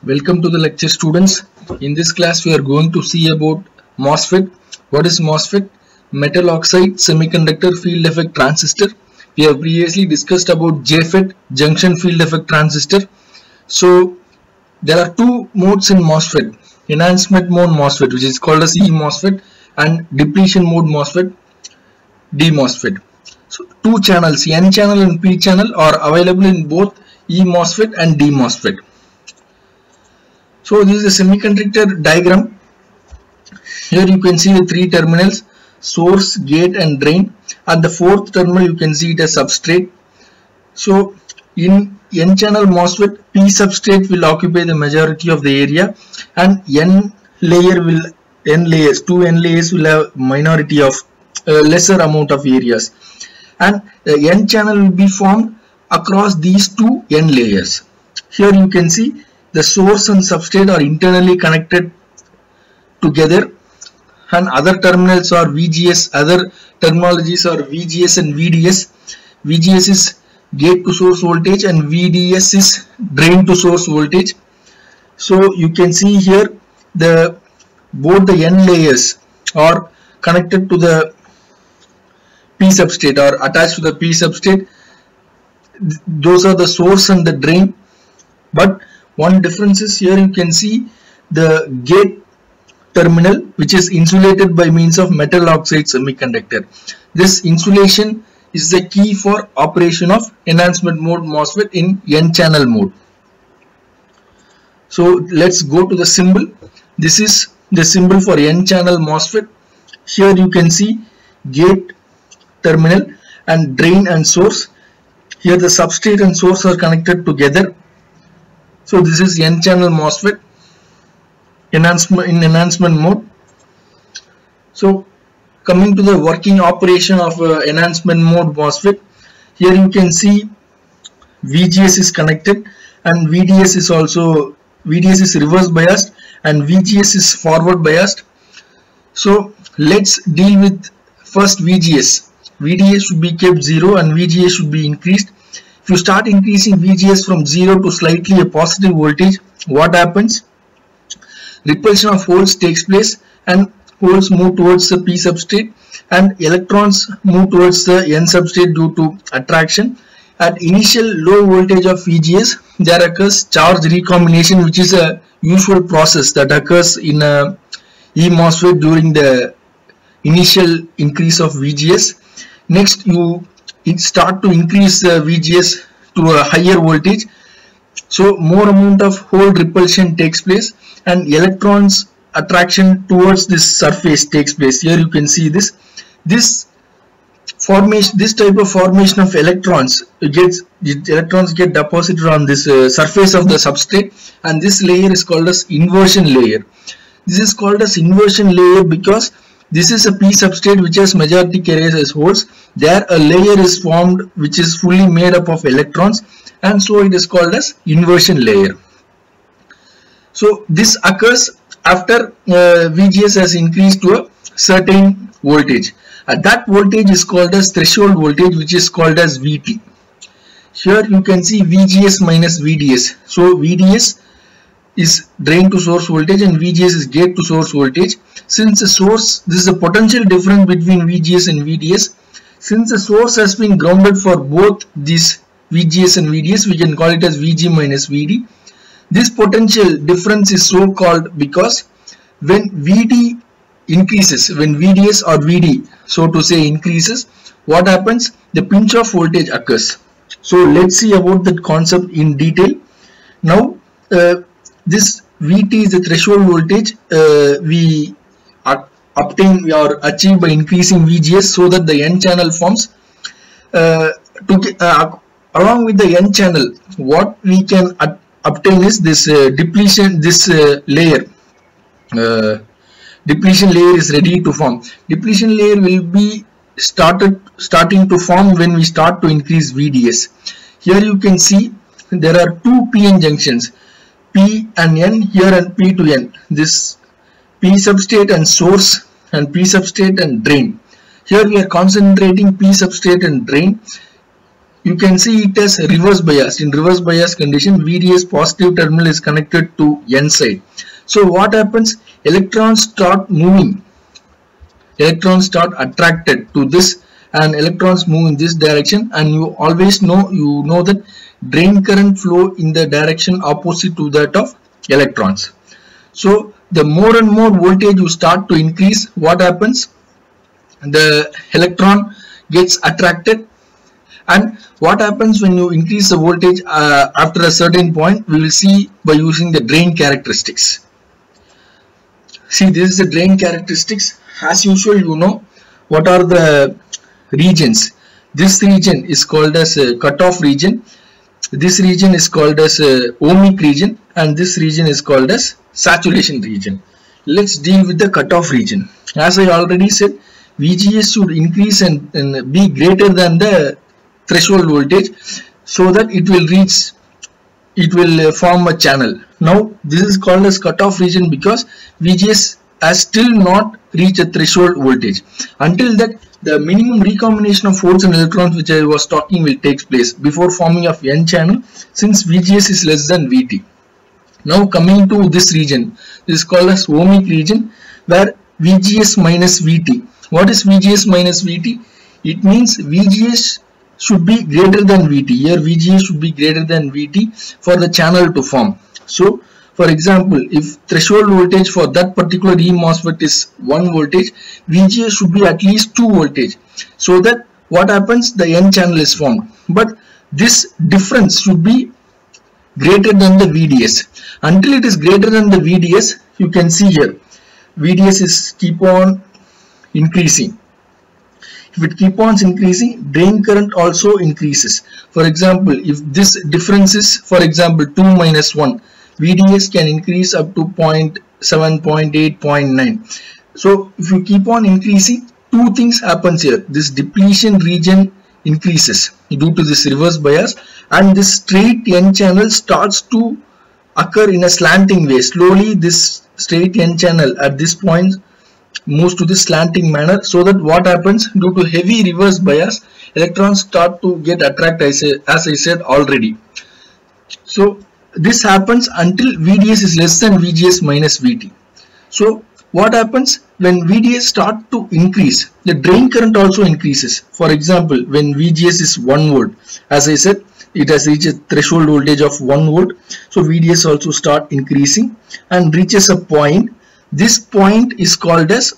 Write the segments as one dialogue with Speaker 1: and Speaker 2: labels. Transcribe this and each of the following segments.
Speaker 1: Welcome to the lecture, students. In this class we are going to see about MOSFET. What is MOSFET? Metal oxide semiconductor field effect transistor. We have previously discussed about JFET, junction field effect transistor. So there are two modes in MOSFET: enhancement mode MOSFET, which is called as E-MOSFET, and depletion mode MOSFET, D-MOSFET. So two channels, N channel and P channel, are available in both E-MOSFET and D-MOSFET. So this is a semiconductor diagram. Here you can see the three terminals: source, gate and drain. At the fourth terminal you can see it as substrate. So in N channel MOSFET, P substrate will occupy the majority of the area, and two N layers will have minority of lesser amount of areas, and the N channel will be formed across these two N layers. Here you can see the source and substrate are internally connected together, and other terminals are VGS. Other terminologies are VGS and VDS. VGS is gate to source voltage and VDS is drain to source voltage. So you can see here both the N layers are connected to the P substrate or attached to the P substrate. Those are the source and the drain, but one difference is here you can see the gate terminal, which is insulated by means of metal oxide semiconductor. This insulation is the key for operation of enhancement mode MOSFET in N channel mode. So let's go to the symbol. This is the symbol for N channel MOSFET. Here you can see gate terminal and drain and source. Here the substrate and source are connected together. So this is N channel MOSFET enhancement mode. So coming to the working operation of enhancement mode MOSFET, here you can see VGS is connected and VDS is reverse biased and VGS is forward biased. So let's deal with first VGS. VDS should be kept 0 and VGS should be increased. If you start increasing VGS from 0 to slightly a positive voltage, what happens? Repulsion of holes takes place and holes move towards the P substrate and electrons move towards the N substrate due to attraction. At initial low voltage of VGS, there occurs charge recombination, which is a usual process that occurs in a E-MOSFET during the initial increase of VGS. Next, you start to increase VGS to a higher voltage, so more amount of hole repulsion takes place and electrons attraction towards this surface takes place. Here you can see this type of formation of electrons get deposited on this surface of the substrate, and this layer is called as inversion layer. This is called as inversion layer because this is a P substrate which has majority carriers as holes. There a layer is formed which is fully made up of electrons, and so it is called as inversion layer. So this occurs after VGS has increased to a certain voltage. That voltage is called as threshold voltage, which is called as VT. Here you can see VGS minus VDS. So VDS is drain to source voltage and VGS is gate to source voltage. Since the source, this is the potential difference between VGS and VDS. Since the source has been grounded for both these VGS and VDS, we can call it as VG minus VD. This potential difference is so called because when VD increases, when VDS or VD, so to say, increases, what happens? The pinch off voltage occurs. So let's see about that concept in detail. Now this VT is the threshold voltage we obtain or achieve by increasing VGS, so that the N channel forms. Along with the N channel, what we can obtain is this depletion. This layer, depletion layer is ready to form. Depletion layer will be starting to form when we start to increase VDS. Here you can see there are two PN junctions, P and N here and P to N. This P substrate and source and P substrate and drain. Here we are concentrating P substrate and drain. you can see it as reverse bias. In reverse bias condition, VDS positive terminal is connected to N side. So what happens? Electrons start moving. Electrons start attracted to this, and electrons move in this direction, and you always know that drain current flow in the direction opposite to that of electrons. So the more and more voltage you start to increase, what happens? The electron gets attracted. And what happens when you increase the voltage after a certain point, we will see by using the drain characteristics. See, this is the drain characteristics. As usual, you know what are the regions. This region is called as a cutoff region. This region is called as a ohmic region, and this region is called as saturation region. Let's deal with the cutoff region. As I already said, VGS should increase and be greater than the threshold voltage, so that it will form a channel. Now this is called as cutoff region because VGS has still not reached a threshold voltage. Until that, the minimum recombination of holes and electrons which I was talking will take place before forming of N channel, since VGS is less than VT. Now coming to this region, this is called as ohmic region, where VGS minus VT. What is VGS minus VT? It means VGS should be greater than VT. Here VGS should be greater than VT for the channel to form. So for example, if threshold voltage for that particular E MOSFET is 1 voltage, VGS should be at least 2 voltage. So that what happens? The N channel is formed. But this difference should be greater than the VDS. Until it is greater than the VDS, you can see here, VDS is keep on increasing. If it keep on increasing, drain current also increases. For example, if this difference is, for example, 2 minus 1, VDS can increase up to 0.7, 0.8, 0.9. So if you keep on increasing, two things happens here. This depletion region increases due to this reverse bias, and this straight N channel starts to occur in a slanting way. Slowly this straight N channel at this point moves to this slanting manner, so that what happens? Due to heavy reverse bias, electrons start to get attracted, as I said already. So this happens until VDS is less than VGS minus VT. So what happens? When VDS start to increase, the drain current also increases. For example, when VGS is 1 volt, as I said, it has reached a threshold voltage of 1 volt. So VDS also start increasing and reaches a point. This point is called as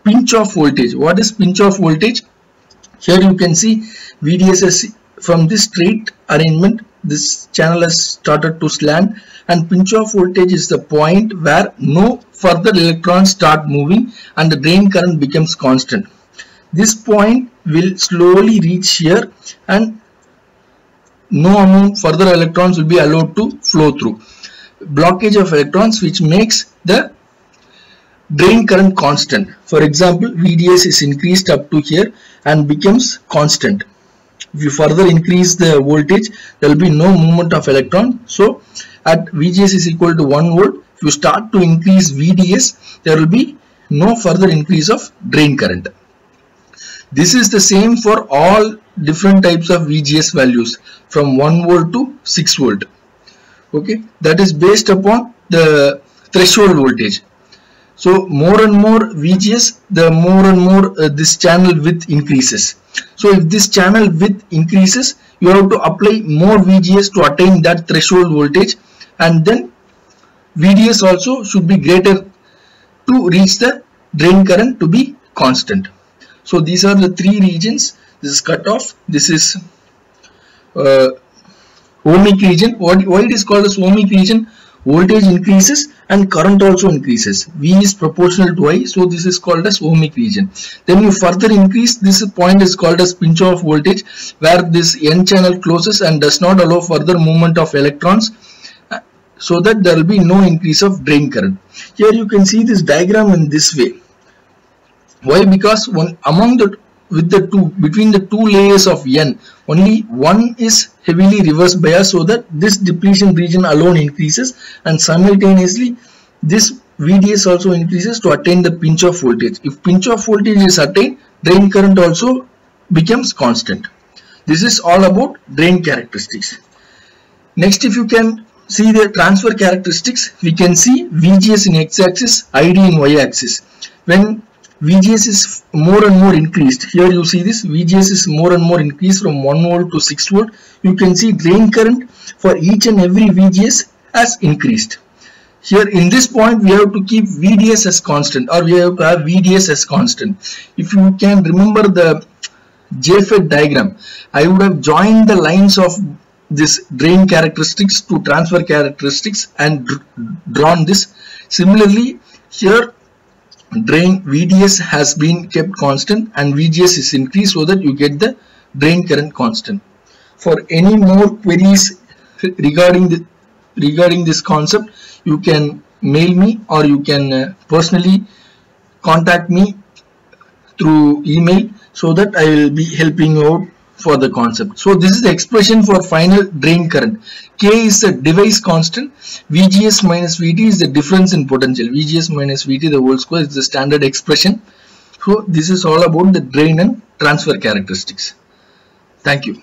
Speaker 1: pinch off voltage. What is pinch off voltage? Here you can see VDS has, from this straight arrangement, this channel has started to slant, and pinch off voltage is the point where no further electrons start moving and the drain current becomes constant. This point will slowly reach here, and no amount further electrons will be allowed to flow through. Blockage of electrons, which makes the drain current constant. For example, VDS is increased up to here and becomes constant. If you further increase the voltage, there will be no movement of electron. So at VGS is equal to 1 volt, if you start to increase VDS, there will be no further increase of drain current. This is the same for all different types of VGS values from 1 volt to 6 volt. Okay, that is based upon the threshold voltage. So more and more VGS, the more and more this channel width increases. So if this channel width increases, you have to apply more VGS to attain that threshold voltage, and then VDS also should be greater to reach the drain current to be constant. So these are the three regions. This is cutoff, this is ohmic region. Why it is called as ohmic region? Voltage increases and current also increases. V is proportional to I, so this is called as ohmic region. Then you further increase, this point is called as pinch off voltage, where this N channel closes and does not allow further movement of electrons, so that there will be no increase of drain current. Here you can see this diagram in this way. Why? Because between the two layers of N, only one is heavily reverse bias, so that this depletion region alone increases, and simultaneously this VDS also increases to attain the pinch off voltage. If pinch off voltage is attained, drain current also becomes constant. This is all about drain characteristics. Next, if you can see the transfer characteristics, we can see VGS in x-axis, ID in y-axis. When VGS is more and more increased, here you see this VGS is more and more increased from 1 volt to 6 volt. You can see drain current for each and every VGS has increased. Here in this point we have to keep VDS as constant, or we have to have VDS as constant. If you can remember the JFET diagram, I would have joined the lines of this drain characteristics to transfer characteristics and drawn this. Similarly, here drain VDS has been kept constant and VGS is increased so that you get the drain current constant. For any more queries regarding this concept, you can mail me, or you can personally contact me through email, so that I will be helping you out for the concept. So this is the expression for final drain current. K is the device constant. VGS minus VT is the difference in potential. VGS minus VT the whole square is the standard expression. So this is all about the drain and transfer characteristics. Thank you.